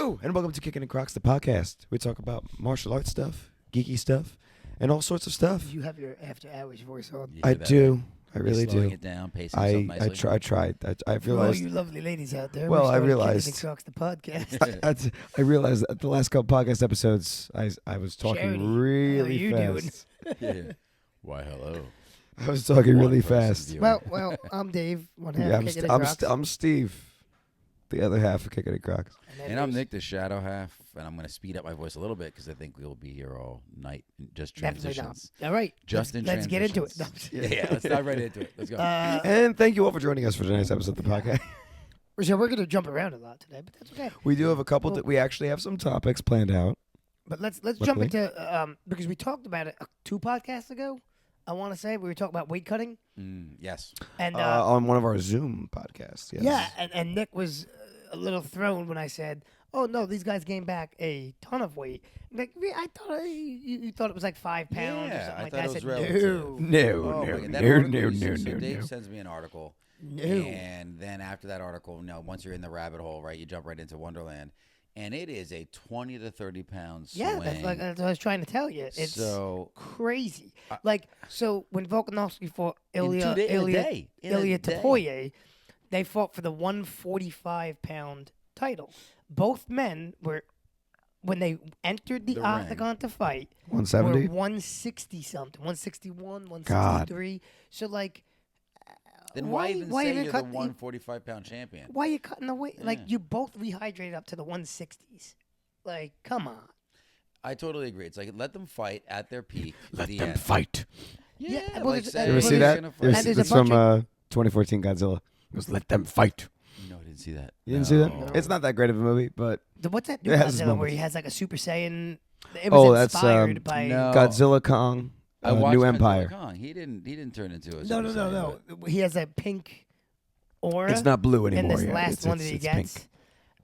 Hello, and welcome to Kickin and Crocs, the podcast. We talk about martial arts stuff, geeky stuff, and all sorts of stuff. You have your after-hours voice on. I do. I really slowing do. It down, pacing yourself nicely. I tried. I For all realized. you lovely ladies out there. Well, I Kickin realized. and Crocs, the podcast. I realized that the last couple podcast episodes, I was talking Charity, really how you fast. Yeah. Why, hello. I was talking really One person fast. viewing. well, I'm Dave. One half Yeah, Kickin and Crocs. I'm Steve, the other half of Kickin and Crocs. then And I'm there's- Nick, the shadow half, and I'm going to speed up my voice a little bit because I think we'll be here all night. Just Definitely not. transitions. All right. Let's get into it. Yeah, let's dive right into it. Let's go. And thank you all for joining us for tonight's episode of the podcast. So we're going to jump around a lot today, but that's okay. We do have a couple. Well- We actually have some topics planned out. But let's jump Luckily. into because we talked about it 2 podcasts ago. I want to say we were talking about weight cutting, Yes. and On one of our Zoom podcasts. Yes. yeah, and Nick was a little thrown when I said, "Oh no, these guys gained back a ton of weight." Like, I thought you thought it was like 5 pounds or Yeah, something I like thought that. it I was said, relative. No, Oh, no, my God, that no, article no, you no, sent- so no, Dave no. sends me an article, no. and then after that article, once you're in the rabbit hole, right, you jump right into Wonderland, and it is a 20 to 30 pound swing. Yeah, that's what I was trying to tell you. It's so crazy. So when Volkanovski fought Ilya day. Tapoye, they fought for the 145-pound title. Both men were, when they entered the The ring. octagon to fight, 170. were 160 something, 161, 163. So Then why even say even you're cut the 145-pound champion? why are you cutting the weight? Like Yeah. you both rehydrated up to the 160s. Like, come on. I totally agree. It's like let them fight at their peak. to Let the them end. fight. Yeah, well, like there's- say You ever Well, see he's that? gonna You ever fight. And see- there's a It's from bunch 2014 Godzilla. It was Let Them Fight. No, I didn't see that. You didn't see that? No. It's not that great of a movie, but What's that new It has its Godzilla where moments. he has like a Super Saiyan? It Oh, was that's, inspired by. no. Godzilla Kong, I watched New Godzilla Empire. Kong. He didn't turn into a No, Super Saiyan, no. He has that pink aura. It's not blue in anymore. this yeah. last it's, one it's, that he it's gets. pink.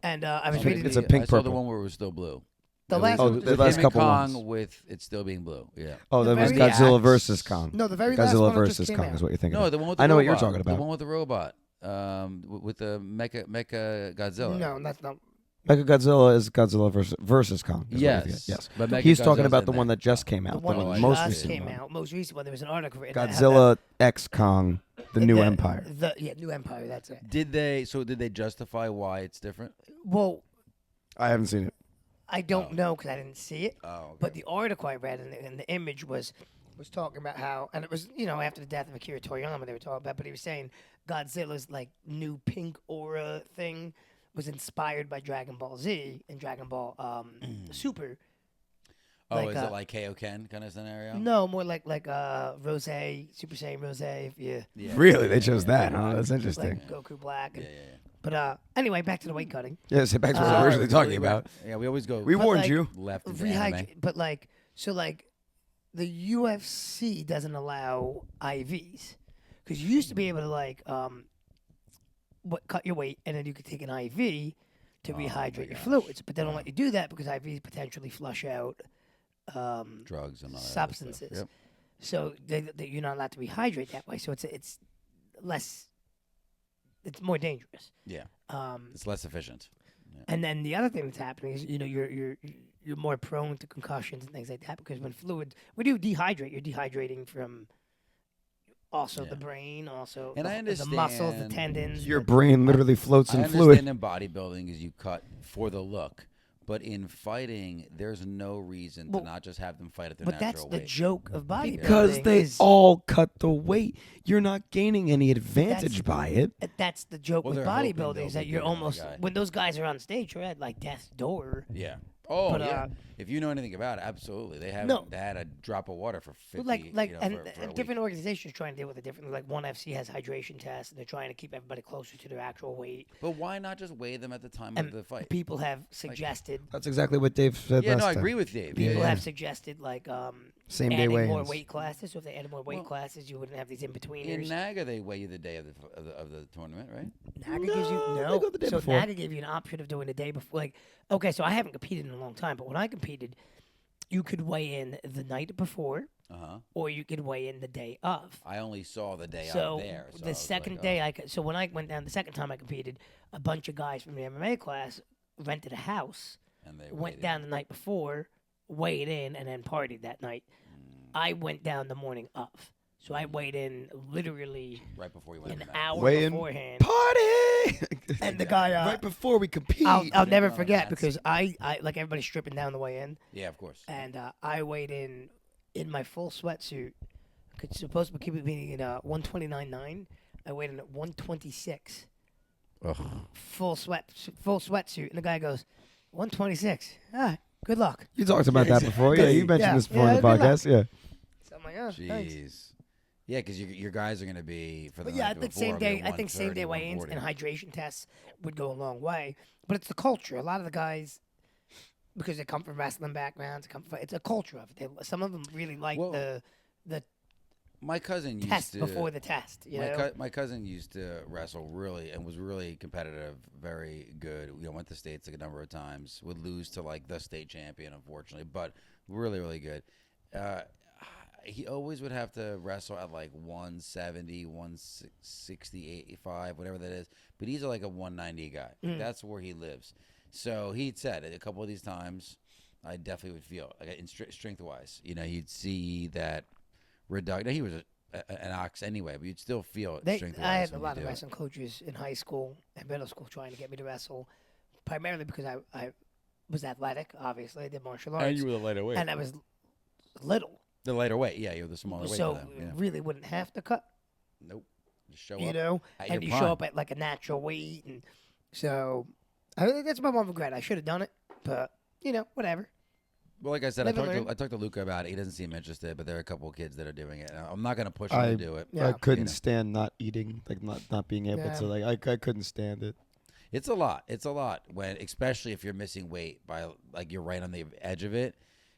And I but- was reading It's a the, pink I saw the purple. one where it was still blue. the It last was one. the with last him and couple Kong ones. with it still being blue. Yeah. Oh, The that was very Godzilla axe. versus Kong. No, the very last Godzilla one that versus just came Kong out. is what you're thinking No, of. the one with the I know what you're robot. talking about. The one with the robot. With the mecha Godzilla. No, that's not. Mecha Godzilla is Godzilla versus Kong. is what you're thinking. Yes. Yes. But Mecha He's talking Godzilla's about in the one there. that just came The out. one The that most just recent came one. out. Most recent one. There was an article written. Godzilla X Kong, the New Empire. New Empire. That's it. Did they justify why it's different? Well, I haven't seen it. I don't know because I didn't see it. Oh, okay. But the article I read and the image was talking about how, and it was after the death of Akira Toriyama they were talking about, but he was saying Godzilla's like new pink aura thing was inspired by Dragon Ball Z and Dragon Ball Super. Oh, like, is it like Kaioken kind of scenario? No, more like Rose, Super Saiyan Rose. If you Yeah. Really? They chose that, huh? That's interesting. like Goku Black. Yeah, And, yeah, But anyway, back to the weight cutting. Yeah, so back to what we were Uh, originally talking about. Yeah, we always go We But, warned like, you. left into anime. Rehydrate, but the UFC doesn't allow IVs because you used to be able to cut your weight and then you could take an IV to rehydrate your fluids, but they don't let you do that because IVs potentially flush out Drugs and all that substances. Other stuff. So you're not allowed to rehydrate that way. So it's less, it's more dangerous. Yep. It's less efficient. Yeah. And then the other thing that's happening is, you're more prone to concussions and things like that because when you dehydrate, you're dehydrating from also the brain, also And I the muscles, the understand tendons. Your brain literally floats I in fluid. understand in bodybuilding is you cut for the look, but in fighting, there's no reason Well, to not just have them fight at their But that's natural the weight. joke of bodybuilding. Because they is- all cut the weight. You're not gaining any advantage by it. That's the joke Well, with they're hoping bodybuilding they'll is that be you're bigger than the almost guy. when those guys are on stage, you're at like death's door. Yeah. Oh, But, yeah. If you know anything about it, absolutely. They haven't No. had a drop of water for 50, But like, and for a different week. organizations trying to deal with it differently. Like ONE FC has hydration tests, and they're trying to keep everybody closer to their actual weight. But why not just weigh them at the time And of the fight? people have suggested. That's exactly what Dave said Yeah, last no, I time. agree with Dave. People yeah. have suggested Same day adding more weigh-ins. weight classes. So if they added more weight Well, classes, you wouldn't have these in In betweeners. NAGA, they weigh you the day of the tournament, right? NAGA gives you No, they go the day so before. NAGA gave you an option of doing the day before. Like, okay, so I haven't competed in a long time, but when I competed, you could weigh in the night before, or you could weigh in the day of. I only saw the day So out there. So I the was second like, day, so when I went down the second time I competed, a bunch of guys from the MMA class rented a house, And they went waited. down the night before, weighed in, and then partied that night. I went down the morning of. So I weighed in literally right before you went an in the hour Weigh in. beforehand. Party. And the guy, right before we compete. I'll never Drinking on the forget mats. because I like everybody stripping down the way in. Yeah, of course. And I weighed in my full sweatsuit. It's supposed to keep it being 129.9. I weighed in at 126. Ugh. Full sweatsuit. And the guy goes, 126. Ah, good luck. You talked about that before. Yeah, you mentioned Yeah. this before in the Yeah, good luck. podcast. Yeah. So I'm like, oh, thanks. Jeez. Yeah, because your guys are going to be for the But yeah, I night think before, same day. be I think same day 130, weigh-ins 140. and hydration tests would go a long way. But it's the culture. A lot of the guys, because they come from wrestling backgrounds, it's a culture of it. Some of them really like Well, the My cousin used test to before the test. You know? my cousin used to wrestle really and was really competitive, very good. Went to states like a number of times. Would lose to like the state champion, unfortunately, but really, really good. He always would have to wrestle at like 170, 160, 85, whatever that is. But he's like a 190 guy. That's where he lives. So he'd said a couple of these times, I definitely would feel like in strength wise. You'd see that reduction. He was an ox anyway, but you'd still feel it strength wise. I had a lot of wrestling coaches in high school and middle school trying to get me to wrestle, primarily because I was athletic. Obviously, I did martial arts, And you were the lighter weight. and I was little. The lighter weight, yeah, you're the smaller weight. So for them, yeah. really wouldn't have to cut, Nope. Just show you up. know, at and your you show prime. up at like a natural weight, and so that's my one regret. I should have done it, but whatever. Well, like I said, I Live and learn. talked to Luca about it. He doesn't seem interested, but there are a couple of kids that are doing it. And I'm not going to push him to do it. Yeah. I couldn't You know. stand not eating, like not being able Yeah. to, like I couldn't stand it. It's a lot. It's a lot when, especially if you're missing weight by like you're right on the edge of it,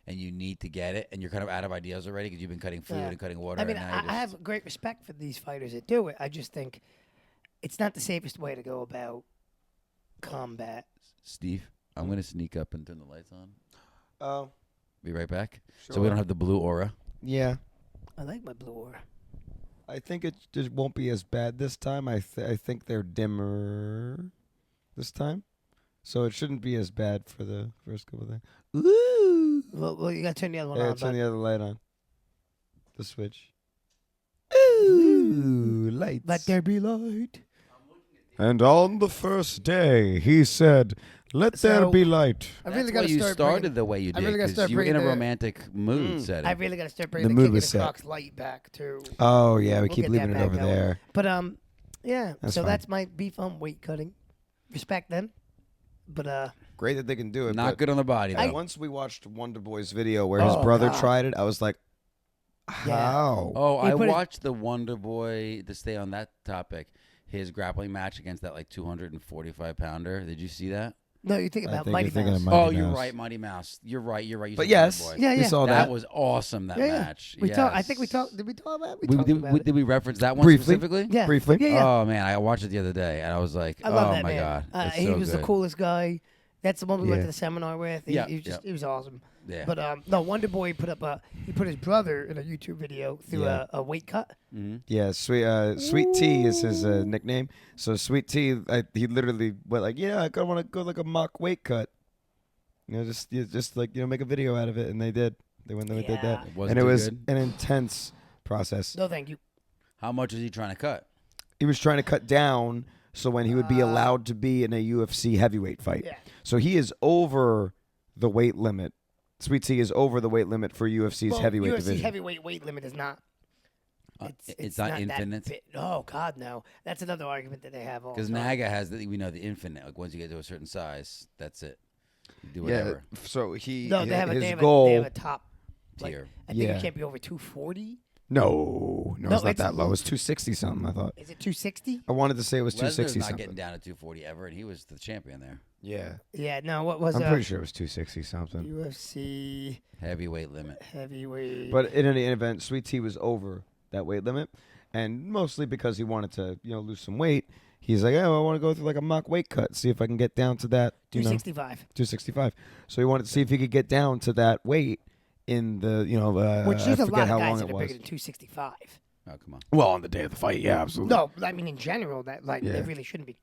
and you need to get it, and you're kind of out of ideas already because you've been cutting food Yeah. and cutting water. I mean, and now I you're just, have great respect for these fighters that do it. I just think it's not the safest way to go about combat. Steve, I'm going to sneak up and turn the lights on. Oh, Be right back. sure. So we don't have the blue aura. Yeah, I like my blue aura. I think it just won't be as bad this time. I think they're dimmer this time, so it shouldn't be as bad for the first couple of things. Ooh. Well, you gotta turn the other one Yeah, on. turn bud. the other light on. The switch. Ooh, lights. Let there be light. And on the first day, he said, "Let there So, be light." I That's really why gotta you start started bringing, the way you I did really gotta because start you were in a bringing the- romantic mood setting. I really gotta start bringing The the, mood Kickin was and set. Crocs light back too. Oh yeah, we We'll keep get leaving that it back over going. there. But yeah. That's so fine. that's my beef on weight cutting. Respect them, but Great that they can do it. Not but good on the body though. Once we watched Wonder Boy's video where his Oh, brother God. tried it, I was like, "How?" Oh, He I put his- watched the Wonder Boy, to stay on that topic, his grappling match against that like 245 pounder. Did you see that? no, you think I about think Mighty you're thinking Mouse. of Mighty Oh, you're Mouse. right, Mighty Mouse. You're right. You But said yes, Wonder Boy. Yeah, we yeah. saw that that. was awesome. That Yeah, yeah. match. We yes. talked. I think we talked. Did we talk about? We We, talked did, about it. did we reference that one Briefly. specifically? Yeah, Briefly. Yeah, yeah. Oh man, I watched it the other day and I was like, I love oh that my man. god, it's He so was the good. coolest guy. That's the one we went Yeah. to the seminar with. He, Yeah, he was just yeah. he was awesome. Yeah. But no, Wonder Boy put his brother in a YouTube video through Yeah. a weight cut. Mm-hmm. Yeah, Sweet Tea is his nickname. So Sweet Tea, he literally went like, "Yeah, I want to go like a mock weight cut." Just like make a video out of it, and they did. They went and did that, Yeah. It wasn't and it too was good? an intense process. No, thank you. How much is he trying to cut? He was trying to cut down so when he would be allowed to be in a UFC heavyweight fight. Yeah. So he is over the weight limit. Sweet Tea is over the weight limit for UFC's Well, heavyweight UFC division. heavy weight limit is not. It's not that infinite? big. Oh God, no. That's another argument that they have all Because the time. Naga has the infinite. Like once you get to a certain size, that's it. You do Yeah. whatever. So he No, they have his they have goal. they have a top Tier. I think Yeah. it can't be over 240. No, No, it's not it's- that low. It's 260 something. I thought. Is it 260? I wanted to say it was Lesnar's 260 not something. getting down to 240 ever, and he was the champion there. Yeah, Yeah. No. What was I'm pretty sure it was 260 something. UFC Heavyweight limit. heavyweight? But in any event, Sweet Tea was over that weight limit, and mostly because he wanted to, lose some weight. He's like, "Oh, I want to go through like a mock weight cut, see if I can get down to that, 265. 265." So he wanted to see if he could get down to that weight in the, Which I there's a forget lot how of long guys it that are was. bigger than 265. Oh, come on. Well, on the day of the fight, yeah, absolutely. No, I mean in general that Yeah. they really shouldn't be.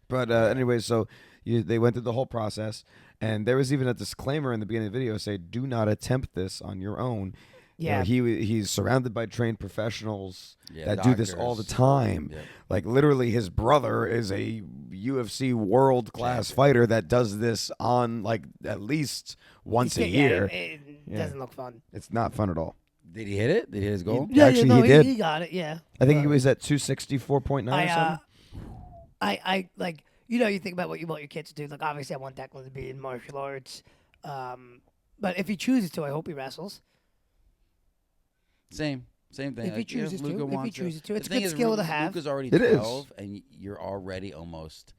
But anyway, so They went through the whole process, and there was even a disclaimer in the beginning of the video say, "Do not attempt this on your own." Yeah. He's surrounded by trained professionals Yeah, that do this all the doctors. time. Yep. Like literally, his brother is a UFC world class Champion. fighter that does this on like at least once a year. It Yeah. doesn't look fun. It's not fun at all. Did he hit it? Did he hit his goal? Yeah, actually, he did. He got it. Yeah. I think he was at 264.9 or something. I like, you think about what you want your kids to do. Like, obviously, I want Declan to be in martial arts. But if he chooses to, I hope he wrestles. Same thing. If he Like, chooses to. Luka If he wants chooses to. The It's a thing good is, skill to have. Luka's already It is. 12, and you're already almost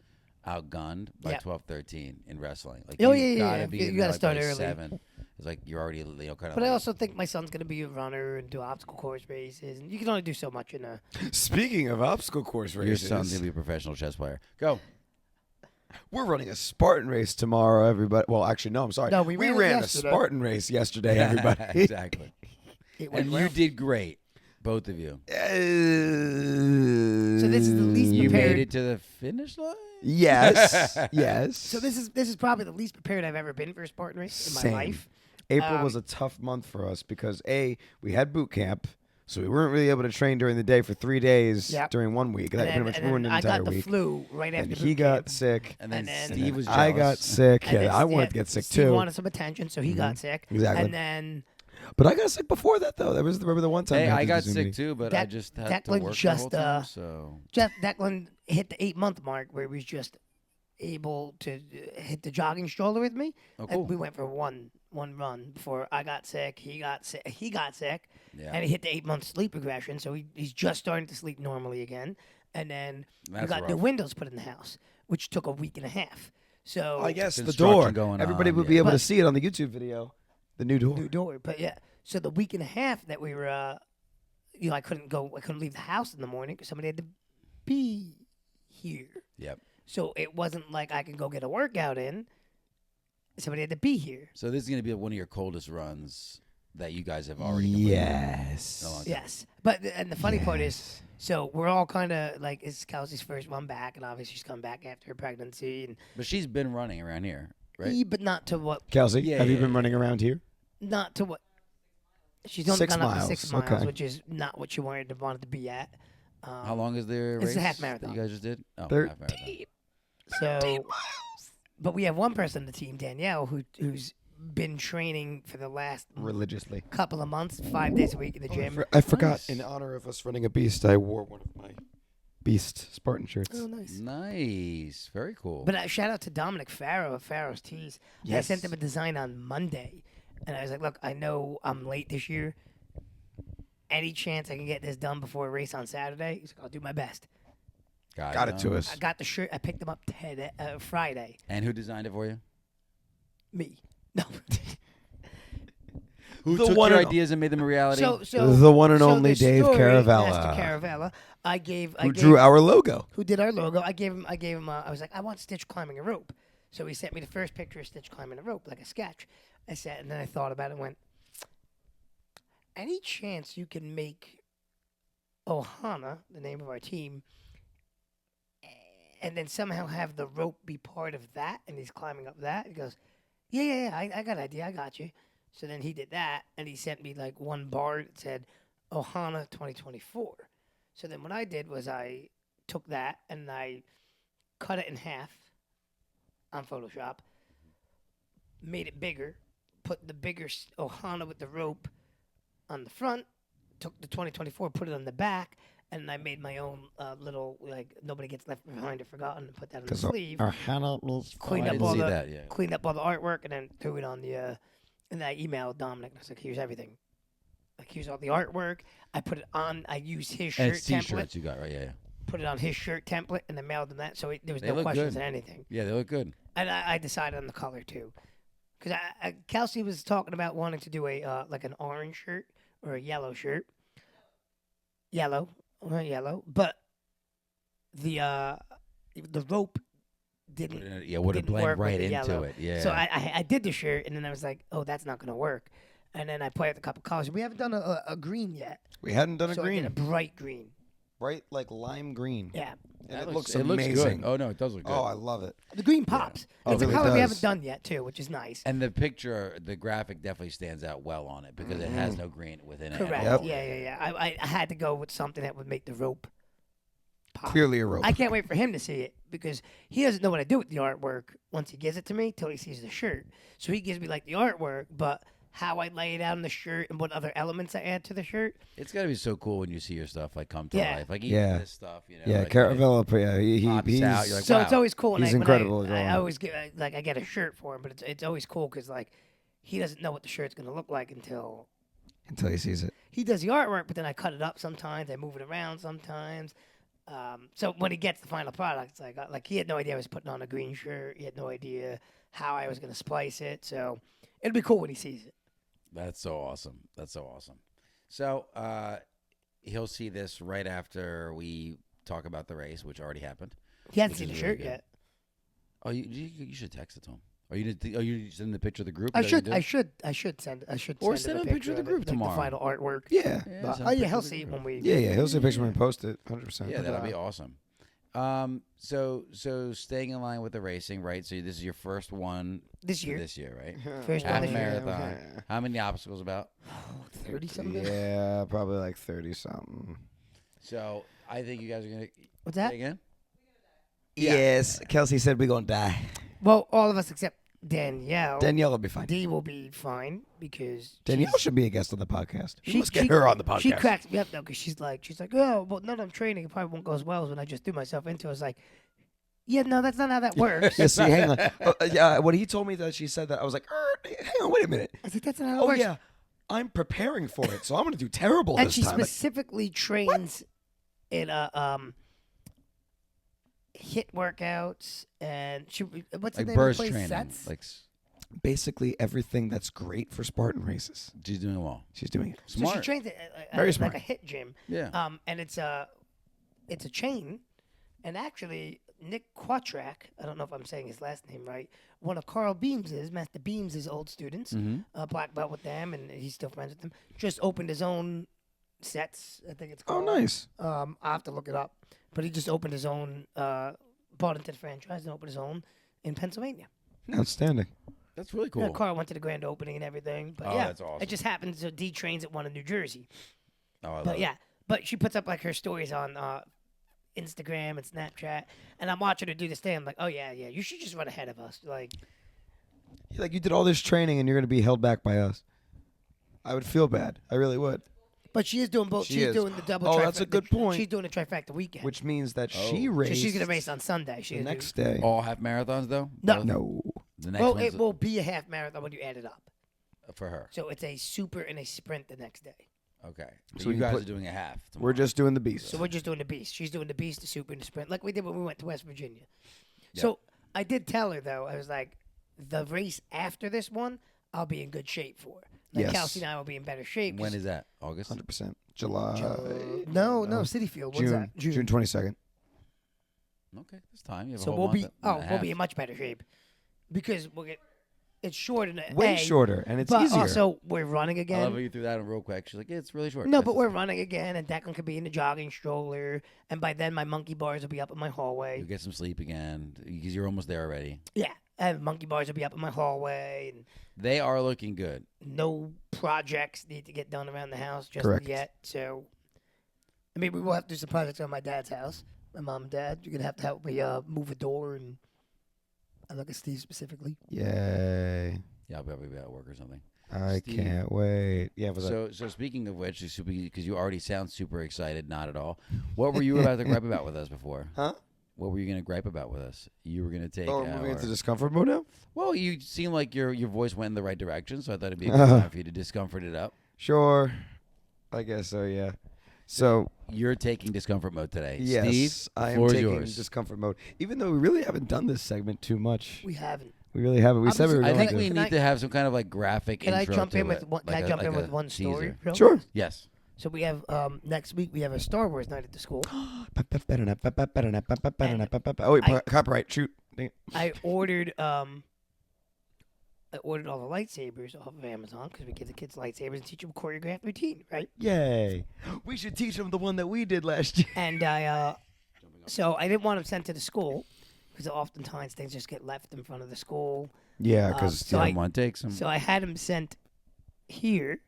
outgunned by Yeah. 12, 13 in wrestling. Like, Oh, you yeah, gotta yeah. be You in gotta there, like, start by early. 7. It's like you're already, kind of. But I also think my son's going to be a runner and do obstacle course races. And you can only do so much in a. Speaking of obstacle course your races, son's gonna be a professional chess player. Go. we're running a Spartan race tomorrow, everybody. Well, actually, no, I'm sorry. No, we ran it ran a yesterday. Spartan race yesterday, everybody. Exactly. It went And well. you did great, both of you. So this is the least You prepared. made it to the finish line. Yes, yes. So this is probably the least prepared I've ever been for a Spartan race in my Same. life. April was a tough month for us because we had boot camp, so we weren't really able to train during the day for 3 days Yep. during 1 week. That And pretty much then ruined an I entire got the week. flu right after And boot he got camp. sick. And then And then- Steve was jealous. I got sick. And then I wanted to get sick Steve too. wanted some attention, so he got sick. Exactly. And then But I got sick before that though. Remember the one time? Hey, we had I to got do Zoom sick meeting? too, but I Dec- just had Declan to work just, the whole time. So Declan hit the 8-month mark where he was just able to hit the jogging stroller with me. Oh, cool. And we went for one run before I got sick. He got sick. Yeah. And he hit the 8-month sleep regression, so he's just starting to sleep normally again. And then we That's got new rough. windows put in the house, which took a week and a half. So I guess the Construction door. going Everybody on, would yeah. be able to But- see it on the YouTube video. The new door. new door. But yeah, so the week and a half that we were, I couldn't leave the house in the morning because somebody had to be here. Yep. So it wasn't like I can go get a workout in. Somebody had to be here. So this is going to be one of your coldest runs that you guys have already completed. Yes. in a long time. Yes, and the funny part is, so we're all kind of like, it's Kelsey's first one back, and obviously she's come back after her pregnancy, and But she's been running around here, right? but not to what, Kelsey, Yeah, have you yeah, been yeah. running around here? not to what. She's only 6 gone up to miles, 6 miles, okay. which is not what she wanted to be at. How long is their race? It's a half that marathon. you guys just did? Oh, Thir- half marathon. So, but we have one person on the team, Danielle, who's been training for the last Religiously. couple of months, 5 days a week in the gym. I forgot. Nice. In honor of us running a beast, I wore one of my Beast Spartan shirts. Oh, nice. Nice. Very cool. But shout out to Dominic Farrow of Farrow's Tees. I Yes. sent him a design on Monday, and I was like, "Look, I know I'm late this year. Any chance I can get this done before a race on Saturday?" He's like, "I'll do my best." Got it to us. I got the shirt. I picked them up Friday. And who designed it for you? Me. No. Who The took one your and- ideas and made them a reality? So The one and so only the Dave story, Caravella. Master Caravella. Who drew our logo? Who did our logo? I gave him. I was like, I want Stitch climbing a rope. So he sent me the first picture of Stitch climbing a rope, like a sketch. I said, and then I thought about it and went, any chance you can make Ohana, the name of our team, and then somehow have the rope be part of that, and he's climbing up that? He goes, yeah, I got an idea, I got you. So then he did that, and he sent me like one bar that said Ohana 2024. So then what I did was I took that and I cut it in half on Photoshop, made it bigger, put the bigger Ohana with the rope on the front, took the 2024, put it on the back, and I made my own little, like, nobody gets left behind or forgotten, and put that on the sleeve. Cleaned I up didn't all see the that, yeah. cleaned up all the artwork, and then threw it on the. And then I emailed Dominic. And I was like, "Here's everything. Like, here's all the artwork. I put it on. I used his And shirt it's template. t-shirts you got, right? Yeah. Put it on his shirt template, and then mailed him that. So there was They no look questions good. or anything. Yeah, they look good. And I decided on the color too, because Kelsey was talking about wanting to do a like an orange shirt or a yellow shirt. Yellow, but the rope didn't. Yeah, would it didn't blend work with right the into yellow. it? Yeah. So I did the shirt, and then I was like, oh, that's not gonna work. And then I played with a couple colors. We haven't done a green yet. We hadn't done a So green. I did a bright green. bright like lime green. Yeah. And it looks looks amazing. good. Oh no, it does look good. Oh, I love it. The green pops. Oh, It's it a really color we does. haven't done yet, too, which is nice. And the picture, the graphic definitely stands out well on it because it has no green within it. at Correct. all. Yeah. I had to go with something that would make the rope pop. Clearly a rope. I can't wait for him to see it because he doesn't know what I do with the artwork once he gives it to me till he sees the shirt. So he gives me like the artwork, but how I lay it out on the shirt and what other elements I add to the shirt. It's got to be so cool when you see your stuff like come to Yeah. life. Like even Yeah. this stuff, you know. Yeah, like, Caravello. Yeah, pops he's out, you're like, So wow. it's always cool. When He's I, incredible When at I drawing. always get like I get a shirt for him, but it's always cool because like he doesn't know what the shirt's gonna look like until he sees it. he does the artwork. But then I cut it up sometimes. I move it around sometimes. So when he gets the final product, it's like he had no idea I was putting on a green shirt. He had no idea how I was gonna splice it. So it'll be cool when he sees it. That's so awesome. That's so awesome. So he'll see this right after we talk about the race, which already happened. He hasn't Which seen the is shirt really good. yet. Oh, you should text it to him. Are you sending the picture of the group? I Is that what should you send. I should Or send send him a picture of the group like tomorrow. The final artwork. Yeah. do? But, Send oh a yeah, picture he'll of the see it group. when we. Yeah, he'll see a picture when we post it. 100%. Yeah, that'll be awesome. So staying in line with the racing, right? So this is your first one This for year. this year, right? First Half one this year. marathon. How many obstacles about? 30 something. Yeah, probably like 30 something. So I think you guys are gonna. What's that? Say again? Yes, Kelsey said we're gonna die. Well, all of us except Danielle. Danielle will be fine. D will be fine because Danielle should be a guest on the podcast. she- Let's get she- her on the podcast. she cracks me up though because she's like, oh, well, none of them training. It probably won't go as well as when I just threw myself into. it. I was like, yeah, no, that's not how that works. Yeah, see, hang on. Yeah, when he told me that she said that, I was like, hang on, wait a minute. I was like, that's not how it Oh works. yeah, I'm preparing for it, so I'm gonna do terrible And this she time. specifically trains in hit workouts and she what's the Like name of burst the place? training. Sets? Like Basically everything that's great for Spartan races. she's doing well. She's doing it. So Smart. she trains at Very like smart. a hit gym. Yeah. And it's a chain, and actually Nick Quatrak, I don't know if I'm saying his last name right, one of Carl Beams's, Master Beams's old students, Mm-hmm. black belt with them, and he's still friends with them. Just opened his own sets, I think it's Oh, called. nice. I'll have to look it up, but he just opened his own, bought into the franchise and opened his own in Pennsylvania. Outstanding. That's really cool. Yeah, Carl went to the grand opening and everything, but Oh, yeah, that's awesome. it just happens. So D trains at one in New Jersey. Oh, I love But it. yeah, but she puts up like her stories on Instagram and Snapchat, and I'm watching her do this thing. I'm like, oh yeah, you should just run ahead of us. Like, Like you did all this training and you're gonna be held back by us. I would feel bad. I really would. but she is doing both. She She's is. doing the double. Oh, that's a good point. She's doing the trifecta weekend. Which means that Oh. she So raced. so she's gonna race on Sunday. the She's gonna next day. All half marathons though? No. Both? No. The next Well, one's it will be a half marathon when you add it up. for her. So it's a super and a sprint the next day. Okay. So So we you can guys put- are doing a half. We're tomorrow. just doing the beast. So we're just doing the beast. She's doing the beast, the super, and the sprint, like we did when we went to West Virginia. Yeah. So I did tell her though, I was like, the race after this one, I'll be in good shape for. Like Yes. Kelsey and I will be in better shape. When is that? August? 100%. July. no, City Field. What's that? June 22nd. Okay, this time. You have a So whole we'll month be and a we'll half. be in much better shape because we'll get it's short and Way shorter, and it's but easier. also we're running I love how again. you threw that in real quick. She's like, yeah, it's really short. No, That's but just- we're running again, and Declan could be in the jogging stroller, and by then my monkey bars will be up in my hallway. You get some sleep again because you're almost there already. Yeah, and monkey bars will be up in my hallway, and They are looking good. no projects need to get done around the house just Correct. yet. So, I mean, we will have to do some projects on my dad's house. My mom and dad, you're gonna have to help me move a door, and I look at Steve specifically. Yay. Yeah, I'll probably be at work or something. I Steve. can't wait. Yeah, what's So speaking of which, because you already sound super excited, not at all. What were you about to gripe about with us before? Huh? What were you going to gripe about with us? You were going to take. Oh, we're moving our- into discomfort mode now? Well, you seem like your voice went in the right direction, so I thought it'd be a good time for you to discomfort it up. Sure. I guess so, yeah. So, You're taking discomfort mode today. yes, Steve, I am floor is taking yours. discomfort mode. Even though we really haven't done this segment too much. We haven't. We really haven't. We I'm said we were just- I going think to. we Can need I- to have some kind of like graphic Can I intro jump to in with it, one? Can like I a- jump in like with a one story? teaser. real Sure. quick? Yes. So we have next week we have a Star Wars night at the school. Oh, wait, I- copyright. Shoot. Dang it. I ordered I ordered all the lightsabers off of Amazon because we give the kids lightsabers and teach them choreographed routine, right? Yay! We should teach them the one that we did last year. And so I didn't want them sent to the school because oftentimes things just get left in front of the school. Yeah, because So I- Someone takes them. So I had them sent here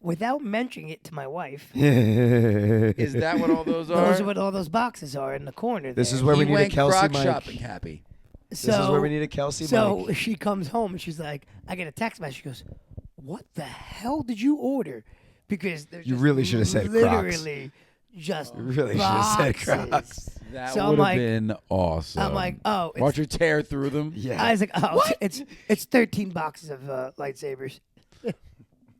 without mentioning it to my wife. Is that what all those are? Those are what all those boxes are in the corner. This there. is where we He need a went Kelsey Croc mic. shopping happy. This is where we need a Kelsey So mic. she comes home and she's like, I get a text message. She goes, "What the hell did you order?" Because there's You just really should have said Crocs. literally just You really should have said boxes. Crocs. That So I'm would have like- been awesome. I'm like, oh, watch it's, her tear through them. Yeah. I was like, oh, it's 13 boxes of lightsabers.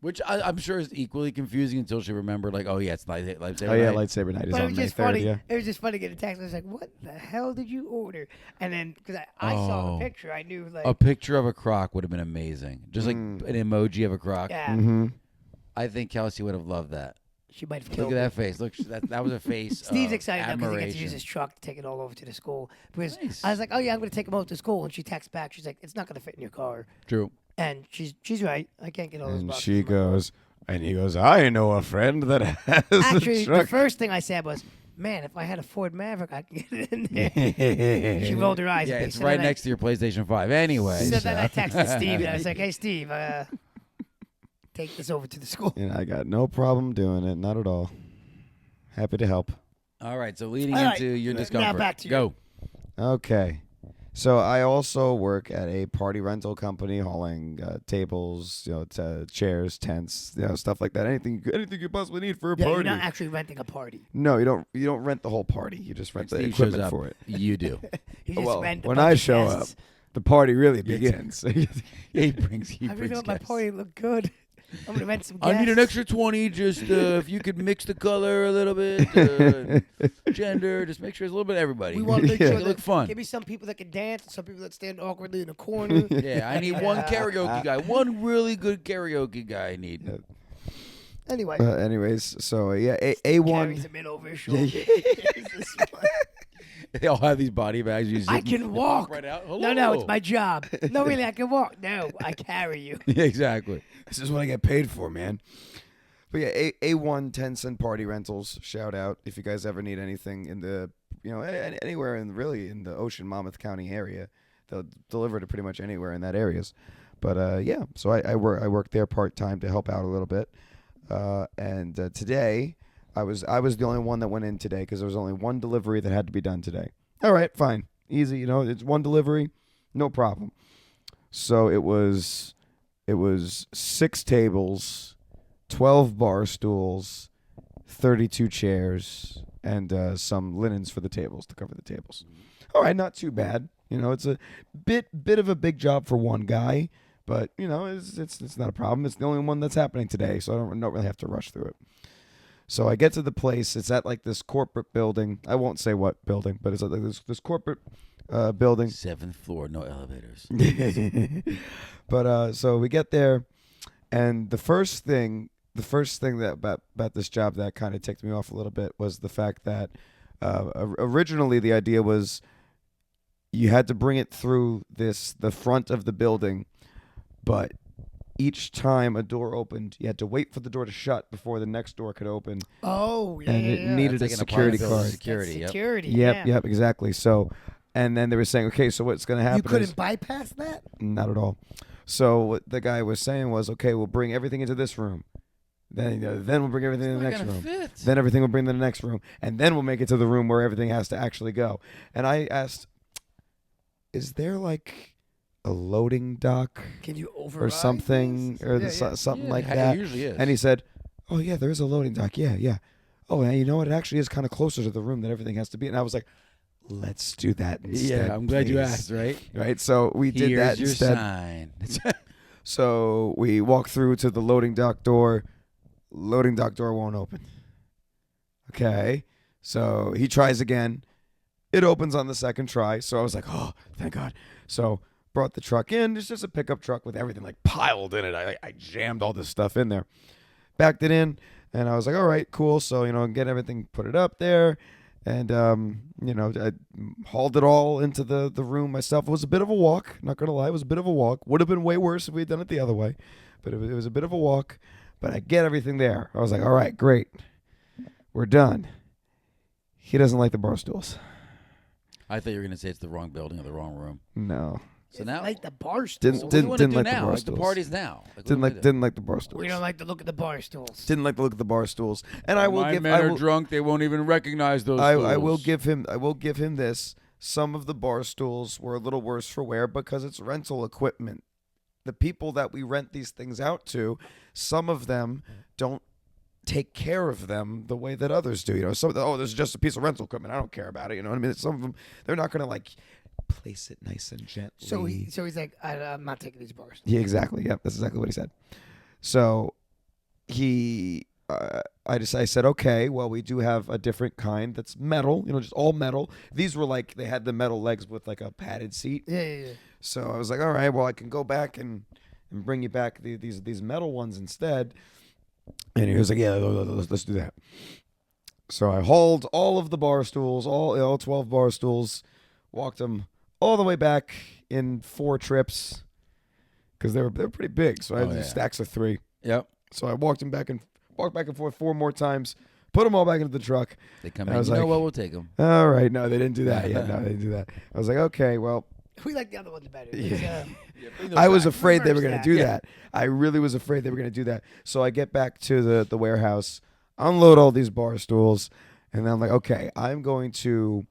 Which I'm sure is equally confusing until she remembered, like, oh yeah, it's lightsaber. Oh yeah, night. lightsaber night is But it on was May just 3rd. funny. Yeah. It was just funny to get a text. I was like, what the hell did you order? And then because I saw Oh. the picture, I knew like, A picture of a croc would have been amazing. Just like Mm. an emoji of a croc. yeah, Mm-hmm. I think Kelsey would have loved that. she might have Look killed at me. that face. Look, that was a face. Steve's of excited now because he gets to use admiration. his truck to take it all over to the school. Because Nice. I was like, oh yeah, I'm going to take him over to school. And she texts back. She's like, it's not going to fit in your car. True. And she's right. I can't get all those And boxes she in my car. goes, and he goes, I know a friend that has Actually, a the truck. first thing I said was, man, if I had a Ford Maverick, I could get it in there. She rolled her eyes Yeah, at me. it's So right then next to your PlayStation 5. Anyway. So then I texted Steve, and I was like, hey, Steve, take this over to the school. And I got no problem doing it, not at all. Happy to help. All right, so leading All right, into your now discomfort. back to you. Go. Okay. So I also work at a party rental company hauling tables, chairs, tents, stuff like that. Anything you possibly need for a Yeah, party. you're not actually renting a party. No, you don't rent the whole party. You just rent the Steve shows equipment up. for it. You do. You just Well, rent a when bunch I of show guests. The party really begins. he brings I really want my guests. party to look good. I'm going to rent some I guests. need an extra 20. Just if you could mix the color a little bit, gender, just make sure it's a little bit of everybody. We want to make Yeah. sure Make it look that fun. give me some people that can dance, and some people that stand awkwardly in a corner. Yeah, I need one Yeah. karaoke guy. One really good karaoke guy I need. Anyway, Anyways, so yeah, carries A1. him in over his shoulder. Yeah. This one. They all have these body bags. You I zip- can zip walk. Right out. No, Hello. it's my job. No, really, I can walk. No, I carry you. Yeah, exactly. This is what I get paid for, man. But yeah, A1 10-cent party rentals. Shout out if you guys ever need anything in the anywhere in the Ocean Monmouth County area. They'll deliver to pretty much anywhere in that areas. But yeah, so I work there part time to help out a little bit. And today I was the only one that went in today because there was only one delivery that had to be done today. All right, fine, easy. It's one delivery, no problem. So it was 6 tables, 12 bar stools, 32 chairs, and some linens for the tables to cover the tables. All right, not too bad. It's a bit of a big job for one guy, but it's not a problem. It's the only one that's happening today, so I don't really have to rush through it. So I get to the place. It's at like this corporate building. I won't say what building, but it's like this corporate building. 7th floor, no elevators. But so we get there, and the first thing that about this job that kind of ticked me off a little bit was the fact that originally the idea was you had to bring it through the front of the building, but each time a door opened, you had to wait for the door to shut before the next door could open, Oh, yeah. and yeah, it yeah. needed a That's like an security apartment building card. security, That's yep. security. Yep, yeah. exactly. So, and then they were saying, okay, so what's going to happen? You couldn't is, bypass that? not at all. So what the guy was saying was, okay, we'll bring everything into this room. Then we'll bring everything in the next room. Fit. Then everything will bring to the next room. And then we'll make it to the room where everything has to actually go. And I asked, is there like a loading dock Can you override or something this? or Yeah, yeah. something Yeah, like it that? usually is. And he said, oh, yeah, there is a loading dock. Yeah. Oh, and you know what? It actually is kind of closer to the room that everything has to be. And I was like, let's do that instead. Yeah, I'm glad you please." asked, right? Right? So we did Here's that your instead. sign. So we walk through to the loading dock door. Loading dock door won't open. Okay. So he tries again. It opens on the second try. So I was like, oh, thank God. So brought the truck in. It's just a pickup truck with everything like piled in it. I jammed all this stuff in there. Backed it in. And I was like, all right, cool. So, get everything, put it up there. And, I hauled it all into the room myself. It was a bit of a walk. Not going to lie. It was a bit of a walk. Would have been way worse if we had done it the other way. But it was a bit of a walk. But I get everything there. I was like, all right, great. We're done. He doesn't like the bar stools. I thought you were going to say it's the wrong building or the wrong room. No. So now, like the bar stools. what do you want to do like the now? bar Like the stools. party's now. Like, Didn't like the bar stools. We don't like to look at the bar stools. Didn't like the look at the bar stools. And I will My give men are drunk. They won't even recognize those. I will give him this. Some of the bar stools were a little worse for wear because it's rental equipment. The people that we rent these things out to, some of them don't take care of them the way that others do. Some of them, this is just a piece of rental equipment. I don't care about it. You know what I mean? Some of them, they're not going to like place it nice and gently. So he's like, I'm not taking these bars. Yeah, exactly. Yep, that's exactly what he said. So I said, okay, well, we do have a different kind that's metal, just all metal. These were like, they had the metal legs with like a padded seat. Yeah. So I was like, all right, well, I can go back and bring you back these metal ones instead. And he was like, yeah, let's do that. So I hauled all of the bar stools, all 12 bar stools, walked them all the way back in 4 trips because they were pretty big. So I had these stacks of 3. Yep. So I walked back and forth 4 more times, put them all back into the truck. They come And in. I was You know like, what? We'll take them. All right, no, they didn't do that. Yeah, no, they didn't do that. I was like, okay, well, We like the other ones better. Yeah. It's, I was afraid they were going Reverse to do that. that. I really was afraid they were going to do that. So I get back to the warehouse, unload all these bar stools, and then I'm like, okay, I'm going to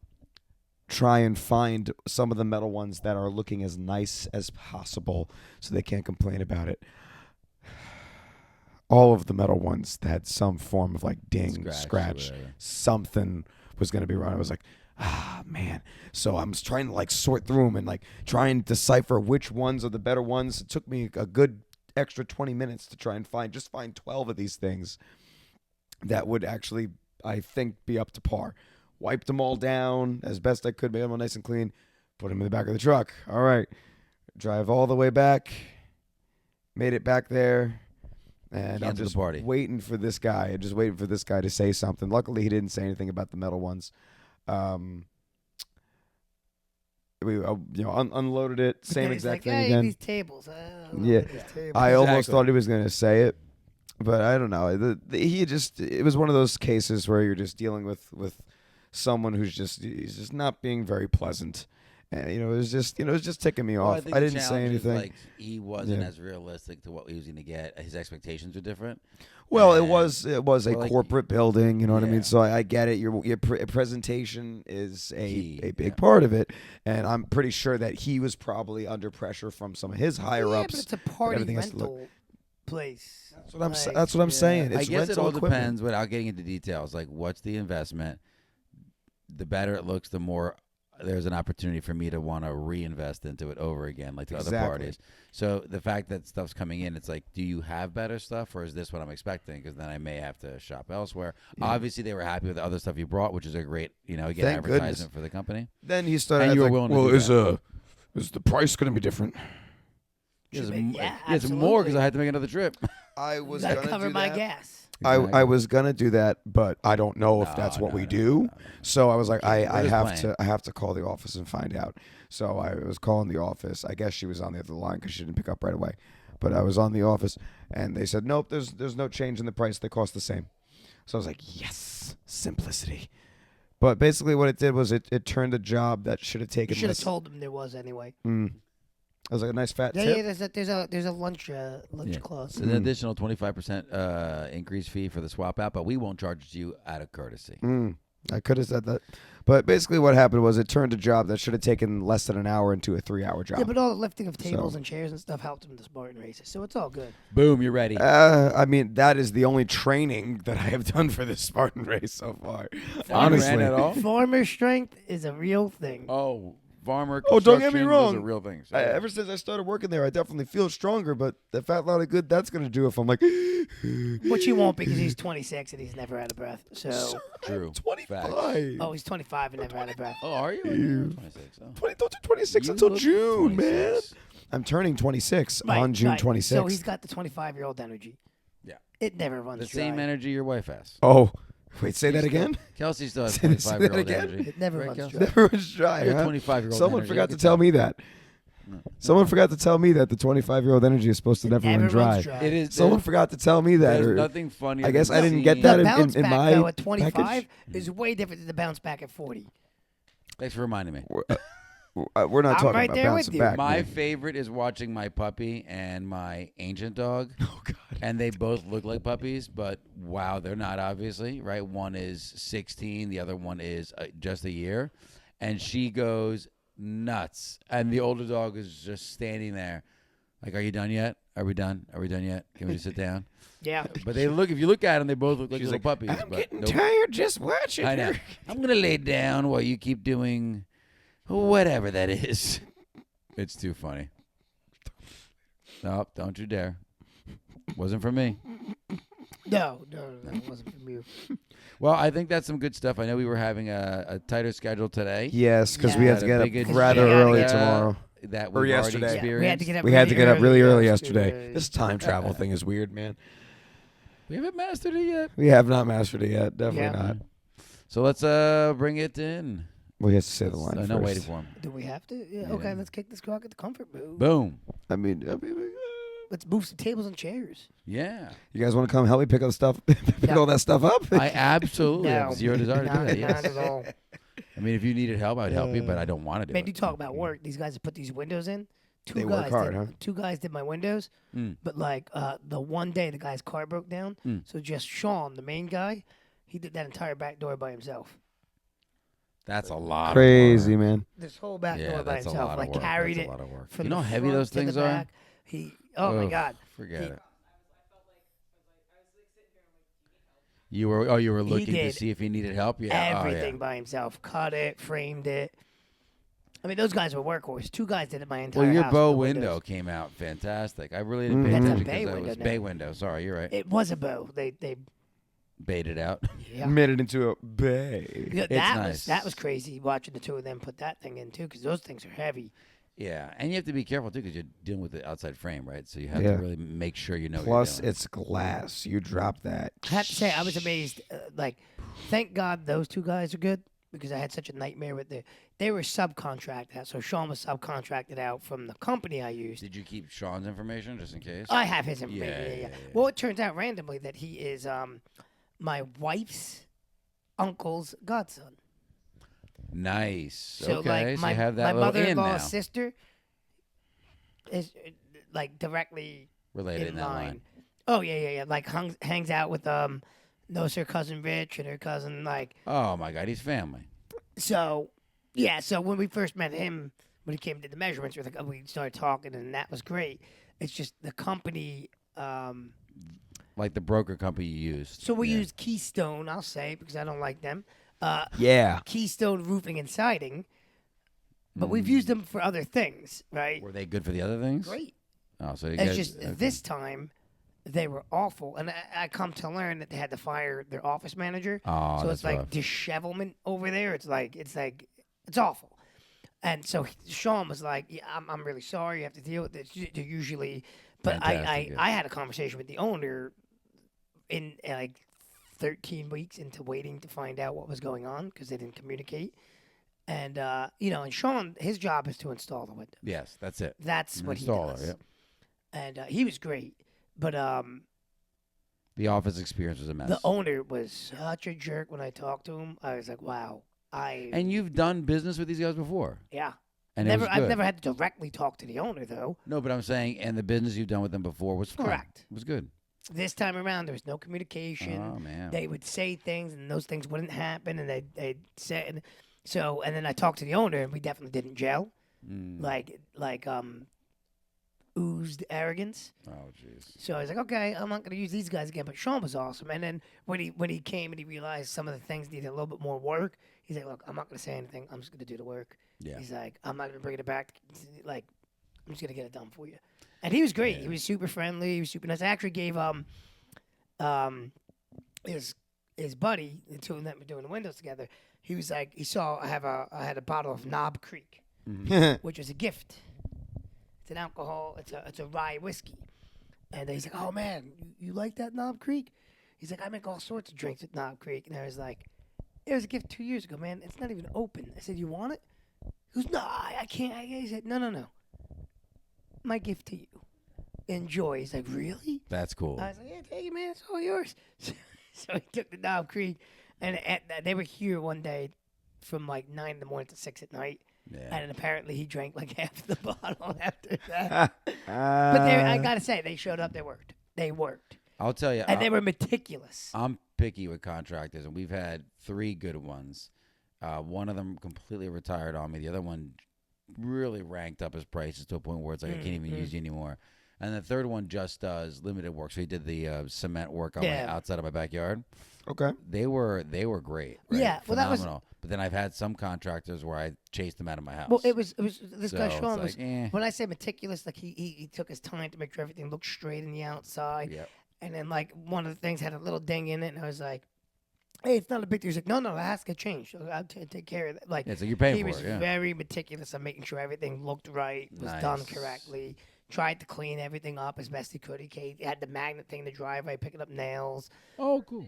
try and find some of the metal ones that are looking as nice as possible so they can't complain about it. All of the metal ones that had some form of like ding, scratch, whatever. something was going to be wrong. I was like, man. So I'm trying to like sort through them and like try and decipher which ones are the better ones. It took me a good extra 20 minutes to try and find 12 of these things that would actually, I think, be up to par. Wiped them all down as best I could, made them all nice and clean, put them in the back of the truck. All right. Drive all the way back, made it back there. And I'm just waiting for this guy. To say something. Luckily, he didn't say anything about the metal ones. We unloaded it. Same exact thing again. These tables. Yeah. These tables. I almost thought he was going to say it, but I don't know. It was one of those cases where you're just dealing with someone he's just not being very pleasant. And it was just ticking me off. I didn't say anything. Like he wasn't as realistic to what he was going to get. His expectations were different. Well, And- it was a corporate building, you know what I mean? Yeah. So I get it. Your presentation is Key, a big part of it, and I'm pretty sure that he was probably under pressure from some of his higher Yeah, ups. but it's a party everything has to rental place. That's what I'm saying. I It's guess it rental all equipment. depends without getting into details. Like, what's the investment? The better it looks, the more there's an opportunity for me to want to reinvest into it over again, like the other Exactly. parties. So the fact that stuff's coming in, it's like, do you have better stuff, or is this what I'm expecting? Because then I may have to shop elsewhere. Yeah. Obviously, they were happy with the other stuff you brought, which is a great, again, Thank advertisement goodness. for the company. Then he started. And you were like, willing to well, do is the price going to be different? It's Yeah, more absolutely. because I had to make another trip. I was Gotta going to cover do my that. gas. I was gonna do that, but I don't know if that's what we do. No. So I was like, I just have to call the office and find out. So I was calling the office. I guess she was on the other line because she didn't pick up right away. But I was on the office, and they said, nope, there's no change in the price. They cost the same. So I was like, yes, simplicity. But basically, what it did was it turned a job that should have You taken. should have told them there was anyway. I was like a nice fat Yeah, tip. yeah. There's a lunch clause. It's an additional 25% increase fee for the swap out, but we won't charge it to you out of courtesy. I could have said that. But basically what happened was it turned a job that should have taken less than an hour into a 3-hour job. Yeah, but all the lifting of tables So- and chairs and stuff helped him to Spartan races, so it's all good. Boom, you're ready. I mean, that is the only training that I have done for this Spartan race so far. Honestly. Ran at all? Farmer strength is a real thing. Oh, farmer. Oh, don't get me construction, wrong. Those are real things. Ever since I started working there, I definitely feel stronger, but the fat lot of good that's going to do if I'm like... Which he won't because he's 26 and he's never out of breath. So, True. 25. oh, he's 25 and never out of breath. Oh, are you? You- 26. Oh. don't do 26 You until look June, 26. man. I'm turning 26 Right, on June right. 26th. So he's got the 25-year-old energy. Yeah. It never runs The dry. same energy your wife has. Oh, Wait, say that again. Kelsey still has Say that 25-year-old again? energy. It never Right, runs Kelsey? dry. Never was dry. You're Huh? 25-year-old Someone energy. forgot I to can tell me that. No. Someone forgot to tell me that the 25-year-old energy is supposed to It never run never dry. runs dry. It is. Someone forgot to tell me that. There's Or nothing funnier. I guess than I didn't get seeing- that The in bounce back my though at 25 package? is way different than the bounce back at 40. Thanks for reminding me. We're not I'm talking right about there with bouncing you. back. My man. favorite is watching my puppy and my ancient dog. Oh God. And they both look like puppies, but wow, they're not, obviously, right? One is 16, the other one is just a year. And she goes nuts. And the older dog is just standing there like, are you done yet? Are we done? Are we done yet? Can we just sit down? Yeah. But they look, if you look at them, they both look like She's little like, puppies. I'm but getting nope. tired just watching I know. her. I'm going to lay down while you keep doing whatever that is. It's too funny. Nope, don't you dare. Wasn't for me. No, it wasn't from you. Well, I think that's some good stuff. I know we were having a tighter schedule today. Yes, because we Yeah. had to get Big up rather adventure. early Yeah. tomorrow. That Or we've yesterday. already Yeah, experienced. we had to get up. We had to get up really early yesterday. yesterday. This time travel thing is weird, man. We haven't mastered it yet. We have not mastered it yet. Definitely Yeah. not. So let's bring it in. We have to say the line No, first. waiting for him. Do we have to? Yeah. Yeah. Okay, let's kick this Croc at the comfort move. Boom. I mean, Let's move some tables and chairs. Yeah. you guys want to come help me pick up stuff, pick No. all that stuff up? I absolutely No, have zero desire to do not, that. not Yes. at all. I mean, if you needed help, I'd help you, but I don't want to do Man, it. you talk about work. These guys that put these windows in. They work hard, huh? Two guys did my windows, Mm. but like the one day the guy's car broke down, Mm. so just Sean, the main guy, he did that entire back door by himself. That's a lot Crazy, of work. man. This whole back Yeah, door by that's a himself. lot of Like work. carried That's it a lot of work. from You know the how heavy front those to the things are? back. Oh my Ugh, God. Forget He- it. You were looking to did see if he needed help? Yeah. Everything by himself. Cut it, framed it. I mean, those guys were workhorse. Two guys did it my entire Well, your house bow with the window windows. came out fantastic. I really didn't pay That's a attention bay because I window was now. bay window. Sorry, you're right. It was a bow. They Baited out. yeah. Made it into a bay. Yeah, It's that nice. was crazy watching the two of them put that thing in too, because those things are heavy. Yeah, and you have to be careful too because you're dealing with the outside frame, right? So you have Yeah. to really make sure you know. Plus, what you're doing. it's glass. You drop that. I have to say, I was amazed. Like, thank God those two guys are good, because I had such a nightmare with they were subcontracted out. So Sean was subcontracted out from the company I used. Did you keep Sean's information just in case? I have his information. Yeah, Yeah. yeah. Well, it turns out randomly that he is my wife's uncle's godson. Nice. So okay, like so my, you have my that little in now. mother-in-law's sister is like directly Related in in that line. line. Oh yeah. Like hangs out with knows her cousin Rich and her cousin like. Oh my God, he's family. So yeah. So when we first met him, when he came to the measurements, we started talking, and that was great. It's just the company. Like the broker company you used. So we Yeah. used Keystone. I'll say because I don't like them. Yeah. Keystone Roofing and Siding. But we've Mm. used them for other things, right? Were they good for the other things? Great. Oh, so you It's guys, just okay. this time they were awful, and I come to learn that they had to fire their office manager. Oh, so that's it's like rough. dishevelment over there. It's awful. And so Sean was like, "Yeah, I'm really sorry. You have to deal with this. They're usually." But Fantastic, yeah. I had a conversation with the owner in like 13 weeks into waiting to find out what was going on because they didn't communicate. And and Sean, his job is to install the window. Yes, that's it. That's An what he installer, does. yep. And he was great, but The office experience was a mess. the owner was such a jerk when I talked to him. I was like, wow, and you've done business with these guys before, yeah. and it was I've good. never had to directly talk to the owner though. No, but I'm saying, and the business you've done with them before was fine. Correct. It was good. This time around, there was no communication. Oh man. They would say things, and those things wouldn't happen, and they'd say. And then I talked to the owner, and we definitely didn't gel. Mm. Like oozed arrogance. Oh jeez. So I was like, okay, I'm not going to use these guys again. But Sean was awesome. And then when he came and he realized some of the things needed a little bit more work, he's like, look, I'm not going to say anything. I'm just going to do the work. Yeah. He's like, I'm not going to bring it back. Like, I'm just going to get it done for you. And he was great. Yeah. He was super friendly. He was super nice. I actually gave his buddy, the two of them were doing the windows together. He was like, he saw I had a bottle of Knob Creek, which is a gift. It's an alcohol. It's a rye whiskey. And he's like, oh man, you like that Knob Creek? He's like, I make all sorts of drinks at Knob Creek. And I was like, it was a gift 2 years ago, man. It's not even open. I said, you want it? He goes, no, I can't. He said, no. My gift to you. Enjoy. He's like, really? That's cool. I was like, yeah, take it, man. It's all yours. So he took the Knob Creek, and they were here one day from like 9 in the morning to 6 at night. Yeah. And apparently he drank like half the bottle after that. But I got to say, they showed up. They worked. I'll tell you. And they were meticulous. I'm picky with contractors, and we've had 3 good ones. One of them completely retired on me. The other one really ranked up his prices to a point where it's like I can't even use you anymore. And the third one just does limited work. So he did the cement work on outside of my backyard. Okay. They were great. Right? Yeah, well, that was- phenomenal. But then I've had some contractors where I chased them out of my house. Well, it was this guy So Sean it's was. like, eh. When I say meticulous, like he took his time to make sure everything looked straight in the outside. Yep. And then like one of the things had a little ding in it, and I was like, "Hey, it's not a big deal." He's like, "No, that has to get changed. So I'll take care of that." Like, Yeah, so you're paying he for was it. Yeah. very meticulous on making sure everything looked right, was done Nice. correctly. Tried to clean everything up as best he could. He had the magnet thing in the driveway, picking up nails. Oh, cool.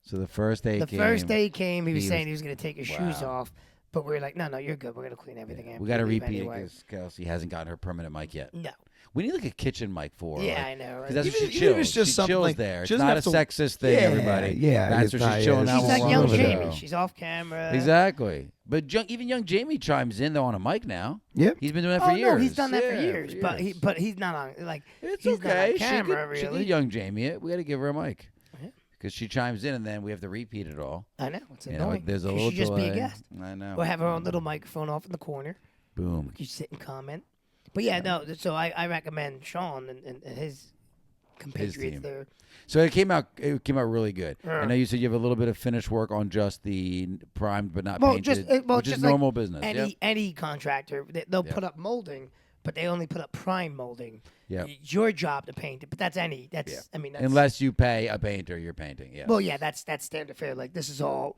So the first day The first day he came, he was he saying was- he was going to take his shoes Wow. off, but we were like, "No, you're good. We're going to clean everything up. we got to Leave repeat it anyway." because Kelsey hasn't gotten her permanent mic yet. No. We need like a kitchen mic for her. Yeah, like, I know. Right? 'cause that's Even- what she even if chills. it's just she something chills like- there. she It's doesn't not a have to- sexist thing, Yeah, everybody. yeah, That's it's what not- she's showing yeah, out. She's I like want young to know. Jamie. She's off camera. Exactly. But even young Jamie chimes in though on a mic now. Yep. He's been doing that Oh for years. no, he's done that for Yeah, years. But he's not on like It's he's okay. not on camera she really. could young Jamie it. We got to give her a mic. Yeah. Because she chimes in and then we have to repeat it all. I know it's You know, annoying. there's a She little should just be a delay. guest I know. or have her own little microphone off in the corner. Boom. You sit and comment. But yeah, no. So I recommend Sean and his compatriots team. there. So it came out really good. I Yeah. know you said you have a little bit of finished work on just the primed but not Well, painted, which just is like normal business. Any contractor, they'll Yep. put up molding, but they only put up prime molding. Yep. It's your job to paint it, but that's I mean, that's Unless you pay a painter, you're painting. Yeah. well, yeah, that's standard fare. Like this is all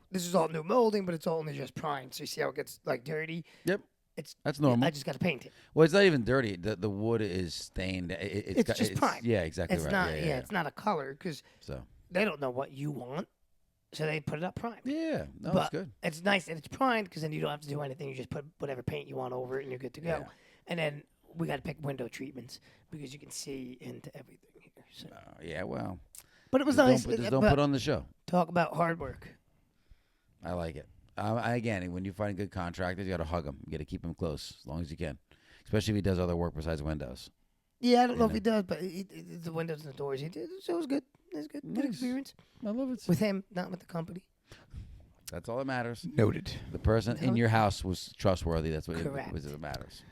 new molding, but it's only just prime. So you see how it gets like dirty. Yep. It's That's normal. I just got to paint it. Well, it's not even dirty. The wood is stained. It's just prime. Yeah, exactly It's right. not. yeah. It's not a color because So. they don't know what you want, so they put it up prime. Yeah. No, But that's good. It's nice that it's primed because then you don't have to do anything. You just put whatever paint you want over it, and you're good to go. Yeah. And then we got to pick window treatments because you can see into everything here. So. Yeah. Well. But it was Just nice. don't but put on the show. talk about hard work. I like it. Again, when you find good contractors, you got to hug them. You got to keep them close as long as you can, especially if he does other work besides windows. Yeah, I don't know You if he does, but the windows and the doors he did. So it was good. It was good. Good Nice. experience I love it. with him, not with the company. That's all that matters. Noted. The person in your house was trustworthy. That's what Correct. it matters.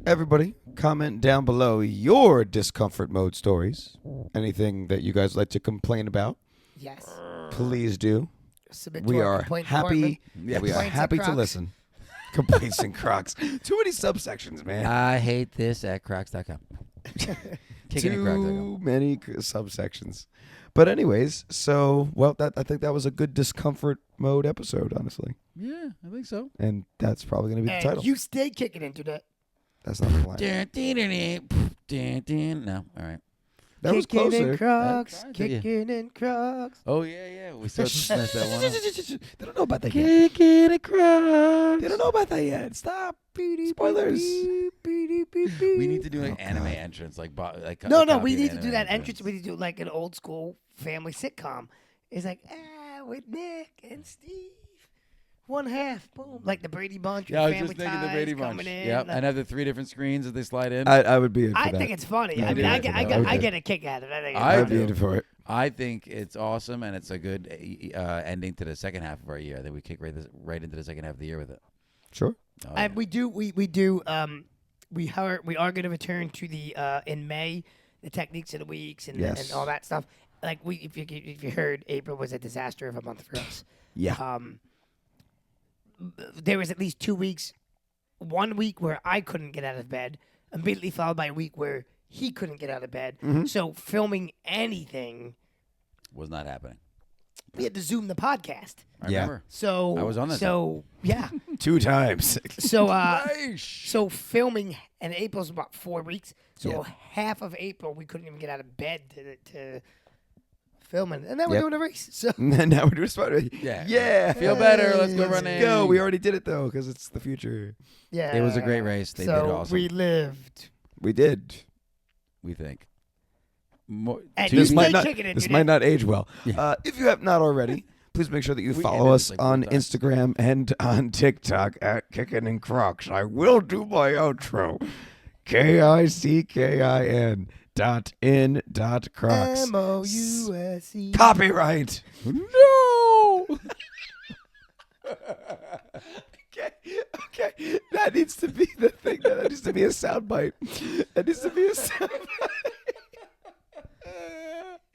Everybody, comment down below your discomfort mode stories. Anything that you guys like to complain about, Yes. please do. Submit to We our are complaint happy. department. Yeah, we are Complaints at happy to Crocs. listen. Complaints and Crocs. Too many subsections, man. I hate this at Crocs.com. Kickin at Crocs.com. Too many subsections. But anyways, so I think that was a good discomfort mode episode, honestly, Yeah, I think so. and that's probably going to be the And title. you stay kicking into that. That's not the plan. No, all right. That was Kicking closer. in Crocs. Yeah. Kicking in Crocs. Oh yeah. We still messed that one up. They don't know about that yet. Kickin at Crocs. They don't know about that yet. Stop. Spoilers. We need to do an Oh, anime God. entrance, like No, copy we an need to do anime that entrance. We need to do like an old school family sitcom. It's like, with Nick and Steve. One half, boom. Like the Brady Bunch. Yeah, I was Family just thinking the Ties Brady Bunch. coming in. Yep, and have the 3 different screens that they slide in. I would be in for I that. think it's funny. Yeah, I mean, yeah, I get, I I get, would I do. get a kick out of it. I think it's I I'd funny. be do. in for it. I think it's awesome, and it's a good ending to the second half of our year. I think we kick right into the second half of the year with it. Sure. Oh, And we do. We are going to return to the in May the techniques of the weeks and Yes. and all that stuff. Like if you heard, April was a disaster of a month for us. Yeah. There was at least 2 weeks. 1 week where I couldn't get out of bed, immediately followed by a week where he couldn't get out of bed. Mm-hmm. So filming anything was not happening. we had to Zoom the podcast. I Yeah. remember. So I was on that So yeah. 2 times. So Nice. so filming in April's about 4 weeks. So Yeah. half of April we couldn't even get out of bed to film it, and then we're Yep. doing a race. So Now we're doing Spartan. Yeah. Yeah. Feel better. Let's go Let's running. Go. We already did it though, because it's the future. yeah, It was a great race. They so did awesome. we lived. We did. We think. More, And to you This be- might stay not. kicking it, This dude. might not age well. Yeah. If you have not already, please make sure that you We follow ended us like on 4 times. Instagram and on TikTok at Kickin and Crocs. I will do my outro. KICKIN.in.crocs. MOUSE. Copyright. No. Okay. That needs to be the thing. That needs to be a soundbite. That needs to be a soundbite.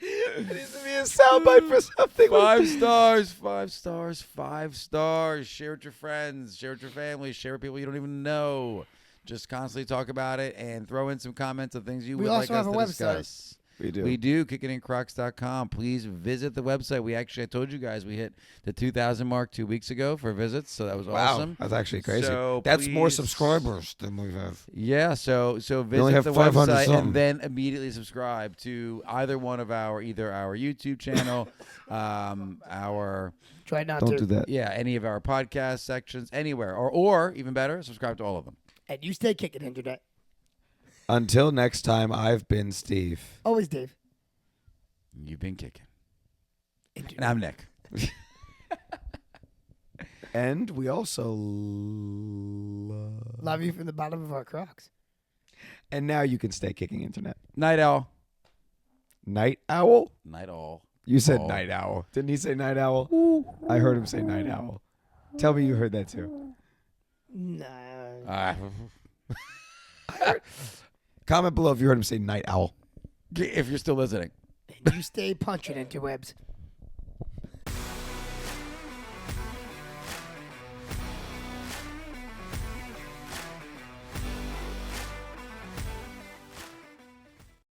It needs to be a soundbite for something. 5 stars. 5 stars. 5 stars. Share with your friends. Share with your family. Share with people you don't even know. Just constantly talk about it and throw in some comments of things you We would like also us have to a website. discuss. We do. We do. KickinandCrocs.com. Please visit the website. We actually, I told you guys, we hit the 2,000 mark 2 weeks ago for visits, so that was Wow, awesome. that's actually crazy. So That's more please- subscribers than we have. Yeah, so only visit have the 500 website something. and then immediately subscribe to either our YouTube channel, our Try not Don't to. do that. any of our podcast sections, anywhere, or even better, subscribe to all of them. And you stay kicking internet. Until next time, I've been Steve. Always Dave. You've been kicking, and Internet. I'm Nick. And we also Love you from the bottom of our Crocs. And now you can stay kicking internet. Night owl. Night owl? Night owl. You said Oh. night owl. Didn't he say night owl? I heard him say night owl. Tell me you heard that too. Nah. Comment below if you heard him say night owl. If you're still listening. And you stay punching interwebs.